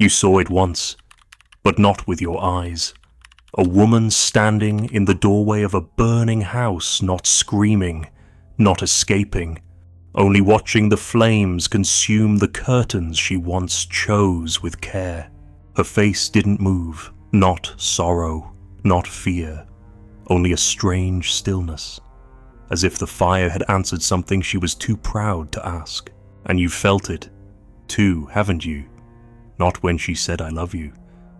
You saw it once, but not with your eyes. A woman standing in the doorway of a burning house, not screaming, not escaping, only watching the flames consume the curtains she once chose with care. Her face didn't move, not sorrow, not fear, only a strange stillness, as if the fire had answered something she was too proud to ask. And you felt it, too, haven't you? Not when she said I love you,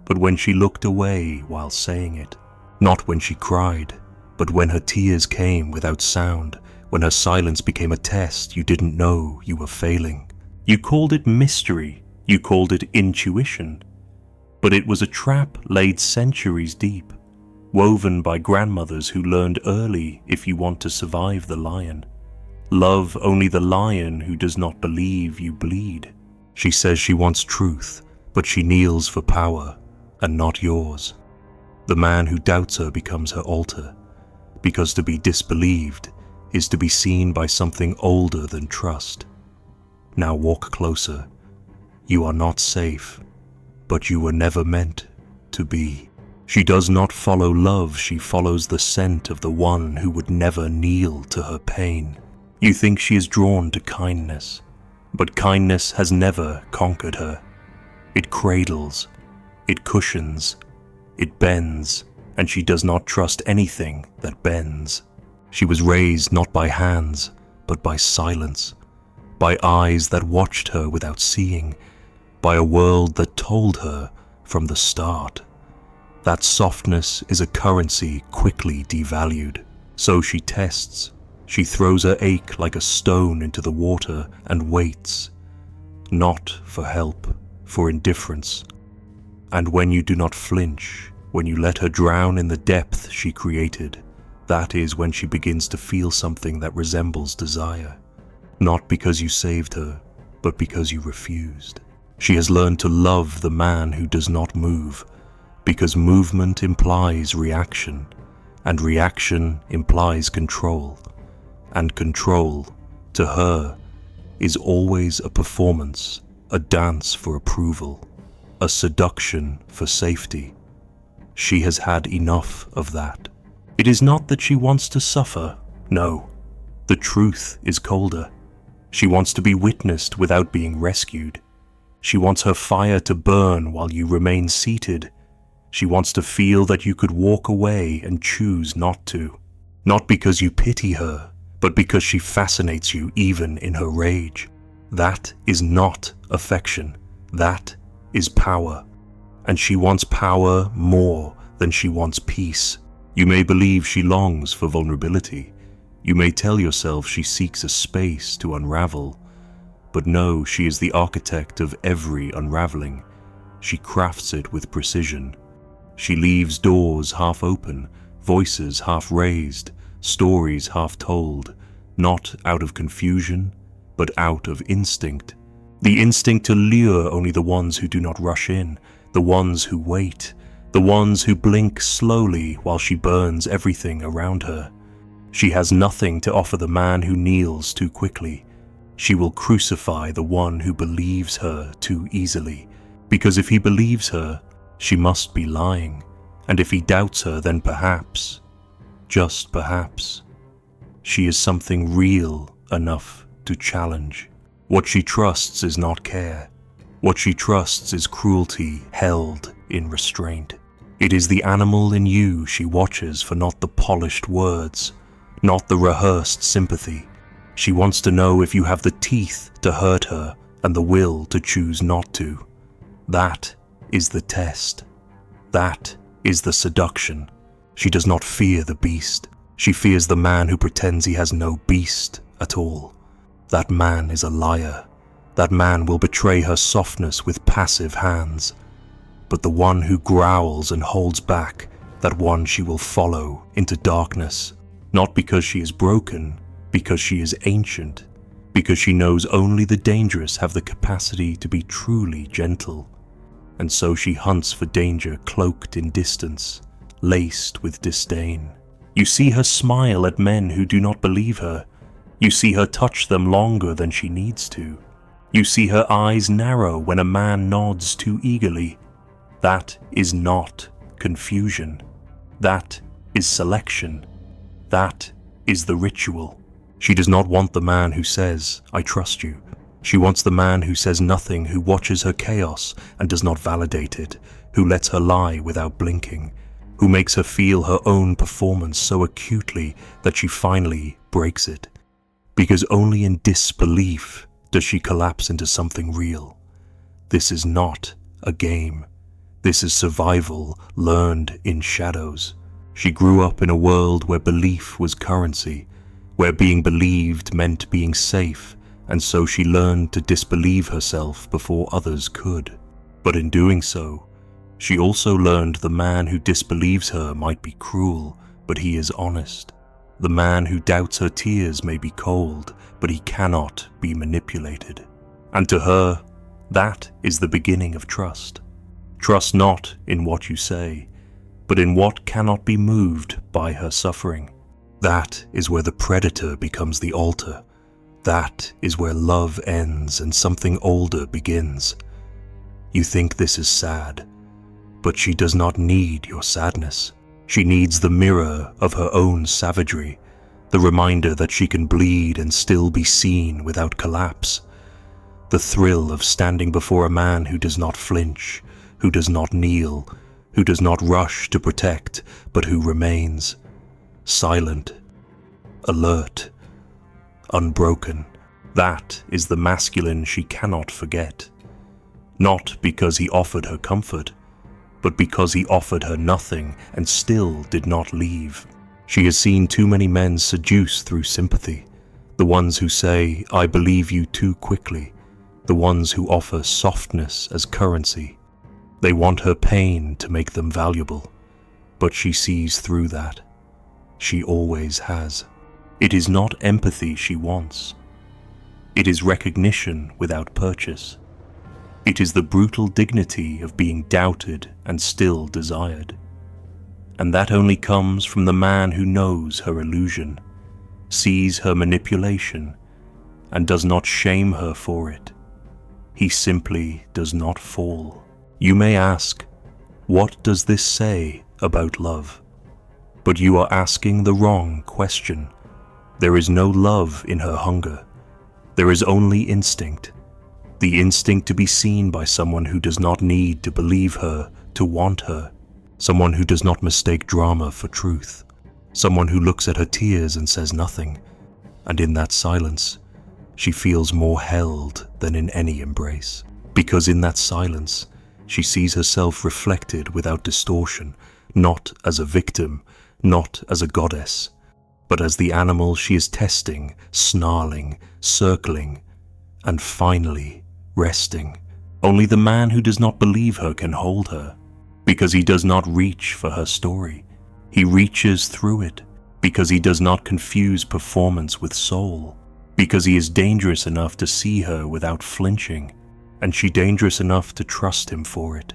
but when she looked away while saying it. Not when she cried, but when her tears came without sound, when her silence became a test you didn't know you were failing. You called it mystery, you called it intuition, but it was a trap laid centuries deep, woven by grandmothers who learned early if you want to survive the lion. Love only the lion who does not believe you bleed. She says she wants truth, but she kneels for power, and not yours. The man who doubts her becomes her altar, because to be disbelieved is to be seen by something older than trust. Now walk closer. You are not safe, but you were never meant to be. She does not follow love, she follows the scent of the one who would never kneel to her pain. You think she is drawn to kindness, but kindness has never conquered her. It cradles, it cushions, it bends, and she does not trust anything that bends. She was raised not by hands, but by silence, by eyes that watched her without seeing, by a world that told her from the start. That softness is a currency quickly devalued. So she tests, she throws her ache like a stone into the water and waits, not for help, for indifference. And when you do not flinch, when you let her drown in the depth she created, that is when she begins to feel something that resembles desire. Not because you saved her, but because you refused. She has learned to love the man who does not move, because movement implies reaction, and reaction implies control, and control, to her, is always a performance, a dance for approval, a seduction for safety. She has had enough of that. It is not that she wants to suffer, no. The truth is colder. She wants to be witnessed without being rescued. She wants her fire to burn while you remain seated. She wants to feel that you could walk away and choose not to. Not because you pity her, but because she fascinates you even in her rage. That is not affection. That is power. And she wants power more than she wants peace. You may believe she longs for vulnerability. You may tell yourself she seeks a space to unravel. But no, she is the architect of every unraveling. She crafts it with precision. She leaves doors half open, voices half raised, stories half told, not out of confusion, but out of instinct. The instinct to lure only the ones who do not rush in, the ones who wait, the ones who blink slowly while she burns everything around her. She has nothing to offer the man who kneels too quickly. She will crucify the one who believes her too easily, because if he believes her, she must be lying, and if he doubts her, then perhaps, just perhaps, she is something real enough to challenge. What she trusts is not care. What she trusts is cruelty held in restraint. It is the animal in you she watches for, not the polished words, not the rehearsed sympathy. She wants to know if you have the teeth to hurt her and the will to choose not to. That is the test. That is the seduction. She does not fear the beast. She fears the man who pretends he has no beast at all. That man is a liar. That man will betray her softness with passive hands. But the one who growls and holds back, that one she will follow into darkness, not because she is broken, because she is ancient, because she knows only the dangerous have the capacity to be truly gentle. And so she hunts for danger cloaked in distance, laced with disdain. You see her smile at men who do not believe her. You see her touch them longer than she needs to. You see her eyes narrow when a man nods too eagerly. That is not confusion. That is selection. That is the ritual. She does not want the man who says, "I trust you." She wants the man who says nothing, who watches her chaos and does not validate it, who lets her lie without blinking, who makes her feel her own performance so acutely that she finally breaks it. Because only in disbelief does she collapse into something real. This is not a game. This is survival learned in shadows. She grew up in a world where belief was currency, where being believed meant being safe, and so she learned to disbelieve herself before others could. But in doing so, she also learned the man who disbelieves her might be cruel, but he is honest. The man who doubts her tears may be cold, but he cannot be manipulated. And to her, that is the beginning of trust. Trust not in what you say, but in what cannot be moved by her suffering. That is where the predator becomes the altar. That is where love ends and something older begins. You think this is sad, but she does not need your sadness. She needs the mirror of her own savagery, the reminder that she can bleed and still be seen without collapse. The thrill of standing before a man who does not flinch, who does not kneel, who does not rush to protect, but who remains silent, alert, unbroken. That is the masculine she cannot forget. Not because he offered her comfort, but because he offered her nothing and still did not leave. She has seen too many men seduced through sympathy, the ones who say, "I believe you," too quickly, the ones who offer softness as currency. They want her pain to make them valuable, but she sees through that. She always has. It is not empathy she wants. It is recognition without purchase. It is the brutal dignity of being doubted and still desired. And that only comes from the man who knows her illusion, sees her manipulation, and does not shame her for it. He simply does not fall. You may ask, what does this say about love? But you are asking the wrong question. There is no love in her hunger. There is only instinct. The instinct to be seen by someone who does not need to believe her, to want her. Someone who does not mistake drama for truth. Someone who looks at her tears and says nothing. And in that silence, she feels more held than in any embrace. Because in that silence, she sees herself reflected without distortion, not as a victim, not as a goddess, but as the animal she is testing, snarling, circling, and finally resting. Only the man who does not believe her can hold her, because he does not reach for her story. He reaches through it, because he does not confuse performance with soul, because he is dangerous enough to see her without flinching, and she dangerous enough to trust him for it.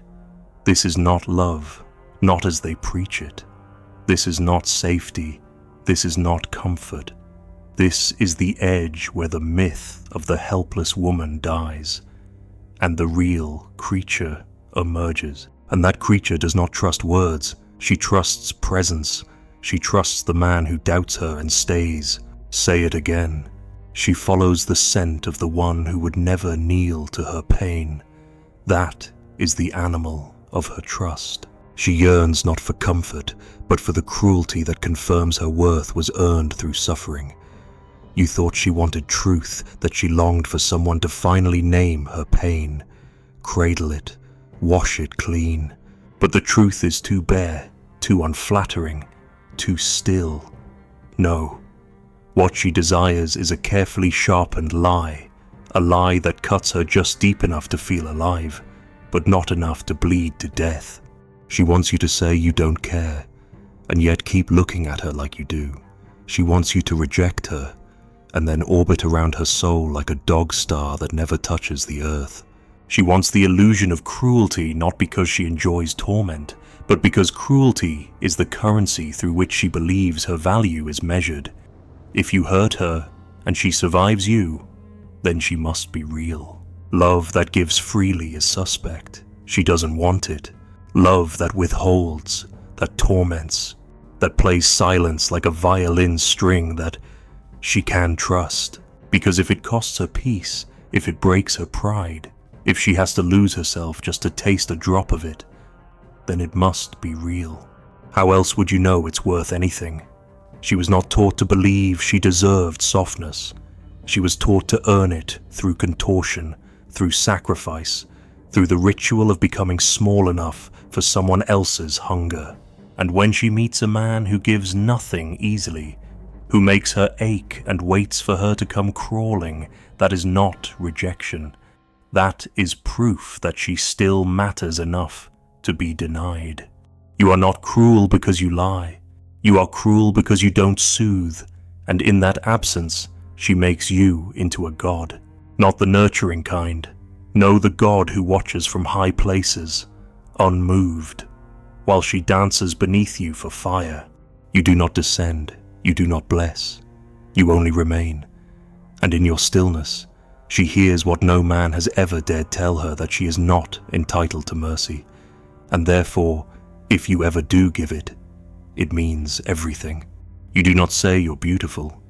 This is not love, not as they preach it. This is not safety. This is not comfort. This is the edge where the myth of the helpless woman dies, and the real creature emerges. And that creature does not trust words. She trusts presence. She trusts the man who doubts her and stays. Say it again. She follows the scent of the one who would never kneel to her pain. That is the animal of her trust. She yearns not for comfort, but for the cruelty that confirms her worth was earned through suffering. You thought she wanted truth, that she longed for someone to finally name her pain, cradle it, wash it clean. But the truth is too bare, too unflattering, too still. No. What she desires is a carefully sharpened lie, a lie that cuts her just deep enough to feel alive, but not enough to bleed to death. She wants you to say you don't care, and yet keep looking at her like you do. She wants you to reject her, and then orbit around her soul like a dog star that never touches the earth. She wants the illusion of cruelty not because she enjoys torment, but because cruelty is the currency through which she believes her value is measured. If you hurt her and she survives you, then she must be real. Love that gives freely is suspect. She doesn't want it. Love that withholds, that torments, that plays silence like a violin string that she can trust. Because if it costs her peace, if it breaks her pride, if she has to lose herself just to taste a drop of it, then it must be real. How else would you know it's worth anything? She was not taught to believe she deserved softness. She was taught to earn it through contortion, through sacrifice, through the ritual of becoming small enough for someone else's hunger. And when she meets a man who gives nothing easily, who makes her ache and waits for her to come crawling, that is not rejection. That is proof that she still matters enough to be denied. You are not cruel because you lie. You are cruel because you don't soothe, and in that absence, she makes you into a god. Not the nurturing kind. No, the god who watches from high places, unmoved, while she dances beneath you for fire. You do not descend. You do not bless. You only remain. And in your stillness, she hears what no man has ever dared tell her, that she is not entitled to mercy. And therefore, if you ever do give it, it means everything. You do not say you're beautiful.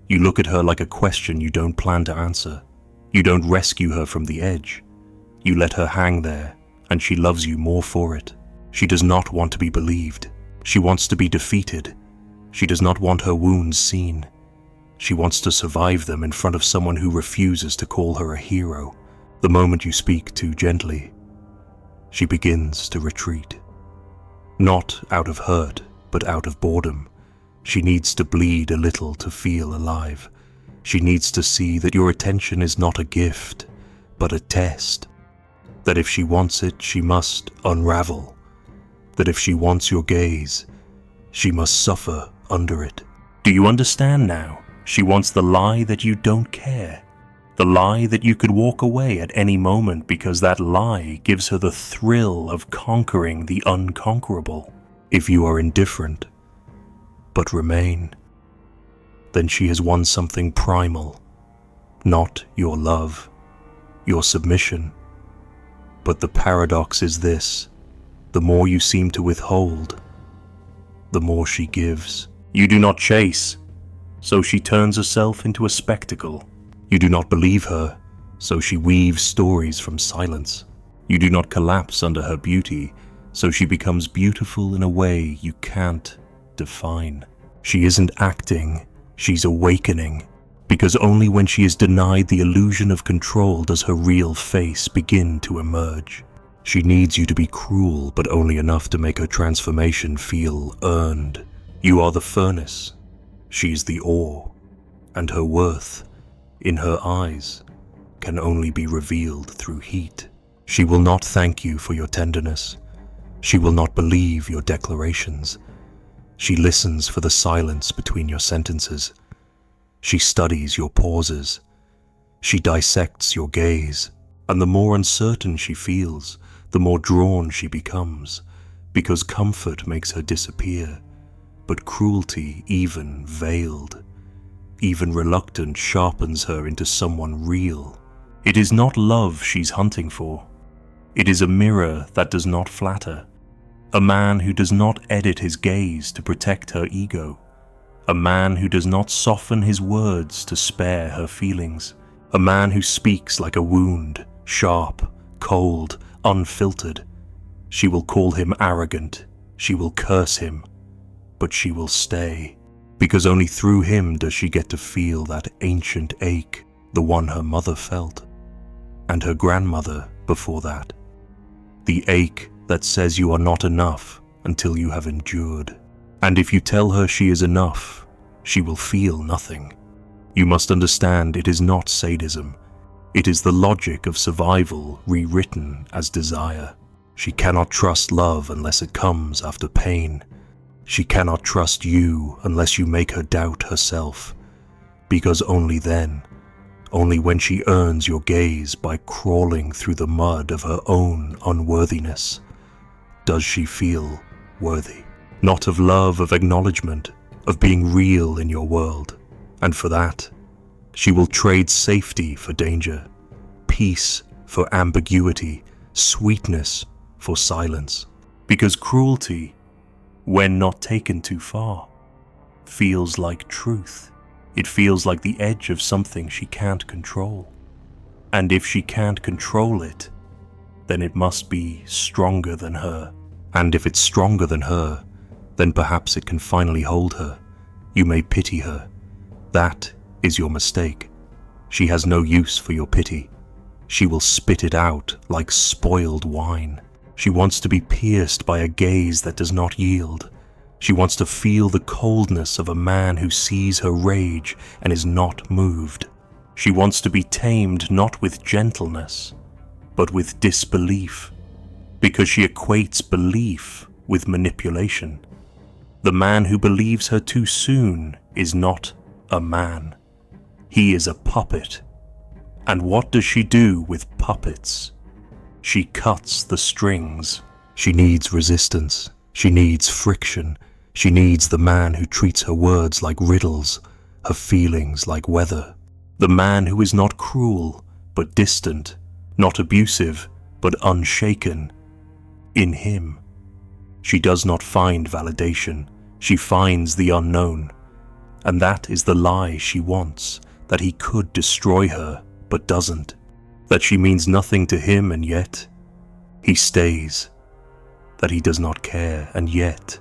You look at her like a question you don't plan to answer. You don't rescue her from the edge. You let her hang there, and she loves you more for it. She does not want to be believed. She wants to be defeated. She does not want her wounds seen. She wants to survive them in front of someone who refuses to call her a hero. The moment you speak too gently, she begins to retreat. Not out of hurt, but out of boredom. She needs to bleed a little to feel alive. She needs to see that your attention is not a gift, but a test. That if she wants it, she must unravel. That if she wants your gaze, she must suffer under it. Do you understand now? She wants the lie that you don't care. The lie that you could walk away at any moment, because that lie gives her the thrill of conquering the unconquerable. If you are indifferent, but remain, then she has won something primal, not your love, your submission. But the paradox is this: the more you seem to withhold, the more she gives. You do not chase, so she turns herself into a spectacle. You do not believe her, so she weaves stories from silence. You do not collapse under her beauty, so she becomes beautiful in a way you can't define. She isn't acting, she's awakening, because only when she is denied the illusion of control does her real face begin to emerge. She needs you to be cruel, but only enough to make her transformation feel earned. You are the furnace, she's the ore, and her worth, in her eyes, can only be revealed through heat. She will not thank you for your tenderness. She will not believe your declarations. She listens for the silence between your sentences. She studies your pauses. She dissects your gaze. And the more uncertain she feels, the more drawn she becomes, because comfort makes her disappear, but cruelty, even veiled, even reluctant, sharpens her into someone real. It is not love she's hunting for. It is a mirror that does not flatter, a man who does not edit his gaze to protect her ego, a man who does not soften his words to spare her feelings, a man who speaks like a wound, sharp, cold, unfiltered. She will call him arrogant, she will curse him, but she will stay, because only through him does she get to feel that ancient ache, the one her mother felt, and her grandmother before that. The ache that says you are not enough until you have endured. And if you tell her she is enough, she will feel nothing. You must understand, it is not sadism. It is the logic of survival rewritten as desire. She cannot trust love unless it comes after pain. She cannot trust you unless you make her doubt herself, because only then, only when she earns your gaze by crawling through the mud of her own unworthiness, does she feel worthy. Not of love, of acknowledgement, of being real in your world. And for that, she will trade safety for danger, peace for ambiguity, sweetness for silence. Because cruelty, when not taken too far, feels like truth. It feels like the edge of something she can't control. And if she can't control it, then it must be stronger than her. And if it's stronger than her, then perhaps it can finally hold her. You may pity her. That is your mistake. She has no use for your pity. She will spit it out like spoiled wine. She wants to be pierced by a gaze that does not yield. She wants to feel the coldness of a man who sees her rage and is not moved. She wants to be tamed not with gentleness, but with disbelief, because she equates belief with manipulation. The man who believes her too soon is not a man. He is a puppet. And what does she do with puppets? She cuts the strings. She needs resistance. She needs friction. She needs the man who treats her words like riddles, her feelings like weather. The man who is not cruel, but distant, not abusive, but unshaken. In him, she does not find validation. She finds the unknown. And that is the lie she wants, that he could destroy her, but doesn't. That she means nothing to him, and yet he stays. That he does not care, and yet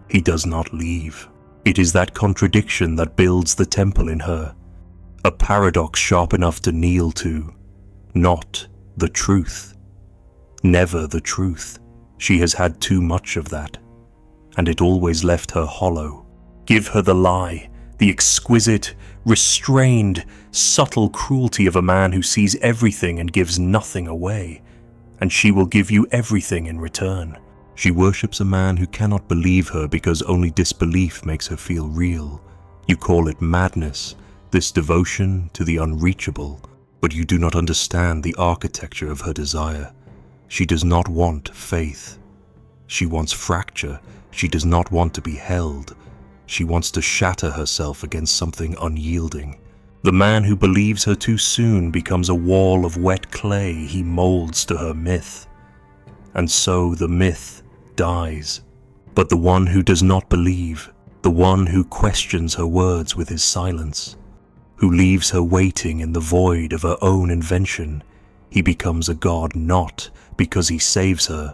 he does not leave. It is that contradiction that builds the temple in her, a paradox sharp enough to kneel to. Not the truth. Never the truth. She has had too much of that, and it always left her hollow. Give her the lie, the exquisite, restrained, subtle cruelty of a man who sees everything and gives nothing away, and she will give you everything in return. She worships a man who cannot believe her because only disbelief makes her feel real. You call it madness, this devotion to the unreachable, but you do not understand the architecture of her desire. She does not want faith. She wants fracture. She does not want to be held. She wants to shatter herself against something unyielding. The man who believes her too soon becomes a wall of wet clay he molds to her myth. And so the myth dies. But the one who does not believe, the one who questions her words with his silence, who leaves her waiting in the void of her own invention, he becomes a god not because he saves her,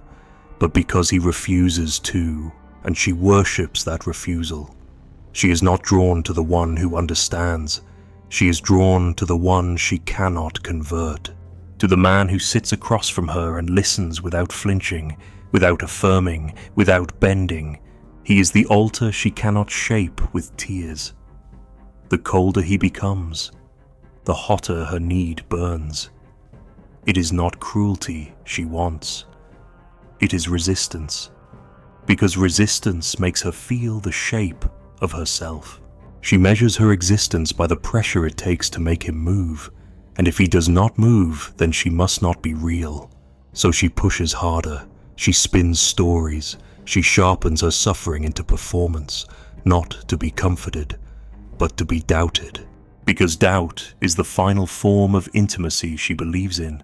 but because he refuses to, and she worships that refusal. She is not drawn to the one who understands. She is drawn to the one she cannot convert, to the man who sits across from her and listens without flinching, without affirming, without bending. He is the altar she cannot shape with tears. The colder he becomes, the hotter her need burns. It is not cruelty she wants. It is resistance, because resistance makes her feel the shape of herself. She measures her existence by the pressure it takes to make him move, and if he does not move, then she must not be real. So she pushes harder, she spins stories, she sharpens her suffering into performance, not to be comforted, but to be doubted. Because doubt is the final form of intimacy she believes in.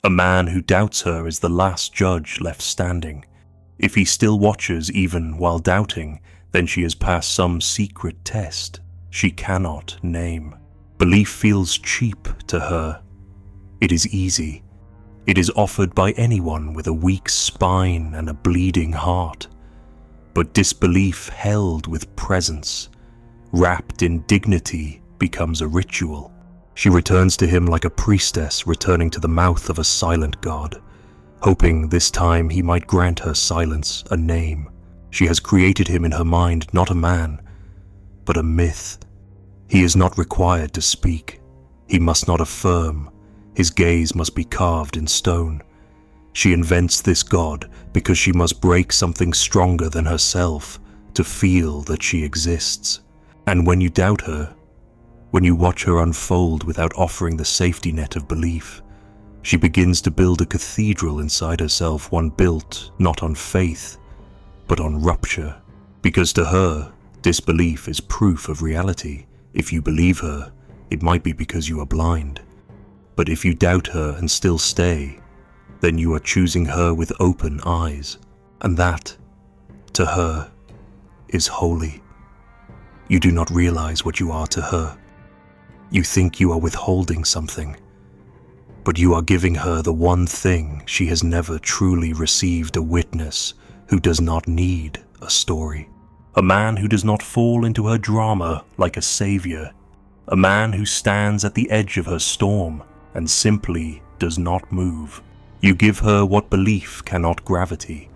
A man who doubts her is the last judge left standing. If he still watches even while doubting, then she has passed some secret test she cannot name. Belief feels cheap to her. It is easy. It is offered by anyone with a weak spine and a bleeding heart. But disbelief held with presence, wrapped in dignity, becomes a ritual. She returns to him like a priestess returning to the mouth of a silent god, hoping this time he might grant her silence a name. She has created him in her mind not a man, but a myth. He is not required to speak. He must not affirm. His gaze must be carved in stone. She invents this god because she must break something stronger than herself to feel that she exists. And when you doubt her, when you watch her unfold without offering the safety net of belief, she begins to build a cathedral inside herself, one built not on faith, but on rupture. Because to her, disbelief is proof of reality. If you believe her, it might be because you are blind. But if you doubt her and still stay, then you are choosing her with open eyes, and that, to her, is holy. You do not realize what you are to her. You think you are withholding something, but you are giving her the one thing she has never truly received: a witness who does not need a story. A man who does not fall into her drama like a savior. A man who stands at the edge of her storm and simply does not move. You give her what belief cannot gravity,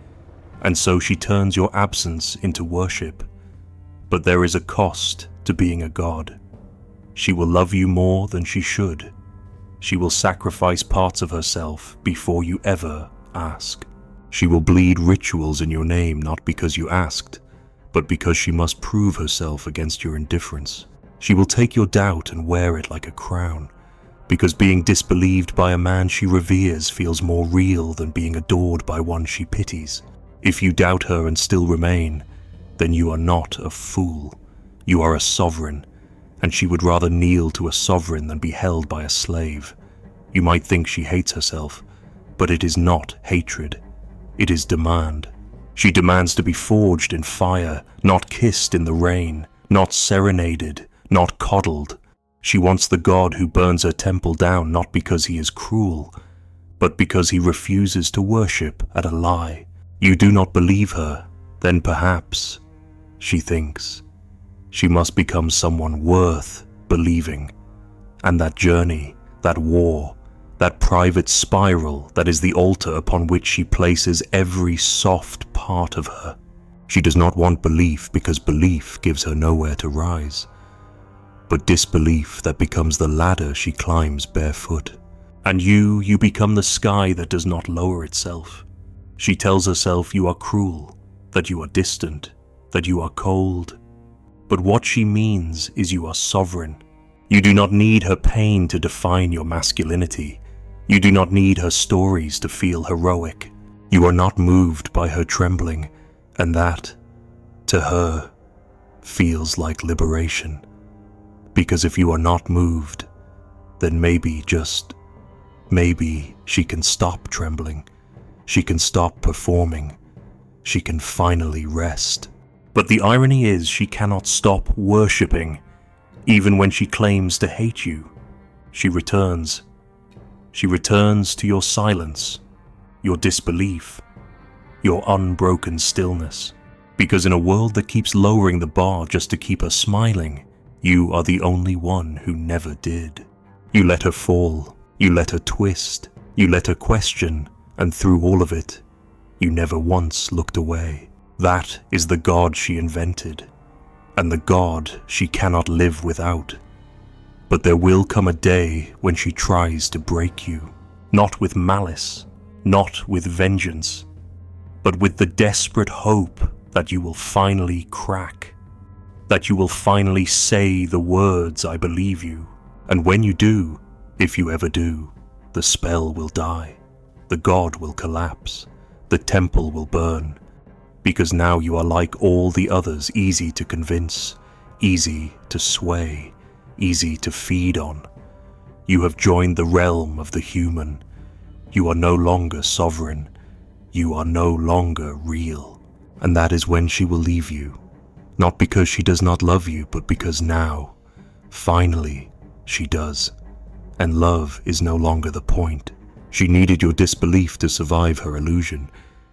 and so she turns your absence into worship. But there is a cost to being a god. She will love you more than she should. She will sacrifice parts of herself before you ever ask. She will bleed rituals in your name not because you asked, but because she must prove herself against your indifference. She will take your doubt and wear it like a crown, because being disbelieved by a man she reveres feels more real than being adored by one she pities. If you doubt her and still remain, then you are not a fool. You are a sovereign, and she would rather kneel to a sovereign than be held by a slave. You might think she hates herself, but it is not hatred. It is demand. She demands to be forged in fire, not kissed in the rain, not serenaded, not coddled. She wants the god who burns her temple down not because he is cruel, but because he refuses to worship at a lie. You do not believe her, then perhaps, she thinks, she must become someone worth believing. And that journey, that war, that private spiral, that is the altar upon which she places every soft part of her. She does not want belief because belief gives her nowhere to rise, but disbelief that becomes the ladder she climbs barefoot. And you become the sky that does not lower itself. She tells herself you are cruel, that you are distant, that you are cold. But what she means is you are sovereign. You do not need her pain to define your masculinity. You do not need her stories to feel heroic. You are not moved by her trembling, and that, to her, feels like liberation. Because if you are not moved, then maybe, just maybe, she can stop trembling. She can stop performing. She can finally rest. But the irony is she cannot stop worshipping. Even when she claims to hate you, she returns. She returns to your silence, your disbelief, your unbroken stillness. Because in a world that keeps lowering the bar just to keep her smiling, you are the only one who never did. You let her fall, you let her twist, you let her question, and through all of it, you never once looked away. That is the God she invented, and the God she cannot live without. But there will come a day when she tries to break you, not with malice, not with vengeance, but with the desperate hope that you will finally crack, that you will finally say the words "I believe you." And when you do, if you ever do, the spell will die, the god will collapse, the temple will burn, because now you are like all the others, easy to convince, easy to sway, easy to feed on. You have joined the realm of the human. You are no longer sovereign. You are no longer real. And that is when she will leave you, not because she does not love you, but because now, finally, she does. And love is no longer the point. She needed your disbelief to survive her illusion.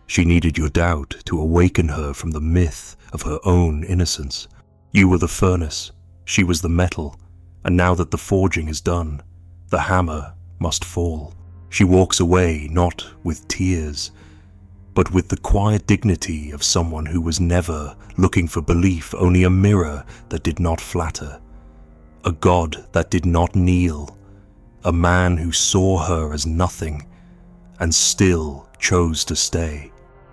She needed your doubt to awaken her from the myth of her own innocence. You were the furnace, she was the metal, and now that the forging is done, the hammer must fall. She walks away not with tears, but with the quiet dignity of someone who was never looking for belief, only a mirror that did not flatter, a god that did not kneel, a man who saw her as nothing and still chose to stay.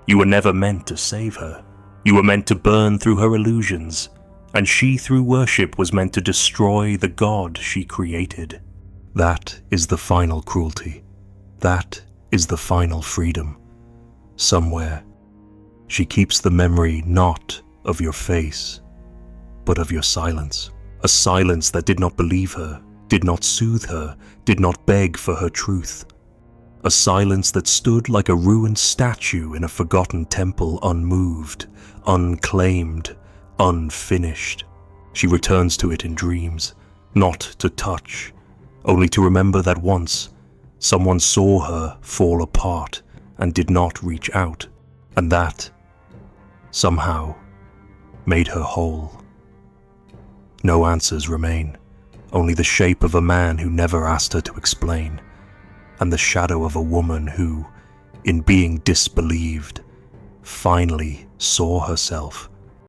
You were never meant to save her. You were meant to burn through her illusions, and she through worship was meant to destroy the god she created. That is the final cruelty. That is the final freedom. Somewhere, she keeps the memory not of your face, but of your silence. A silence that did not believe her, did not soothe her, did not beg for her truth. A silence that stood like a ruined statue in a forgotten temple, unmoved, unclaimed, unfinished. She returns to it in dreams, not to touch, only to remember that once someone saw her fall apart and did not reach out, and that, somehow, made her whole. No answers remain, only the shape of a man who never asked her to explain, and the shadow of a woman who, in being disbelieved, finally saw herself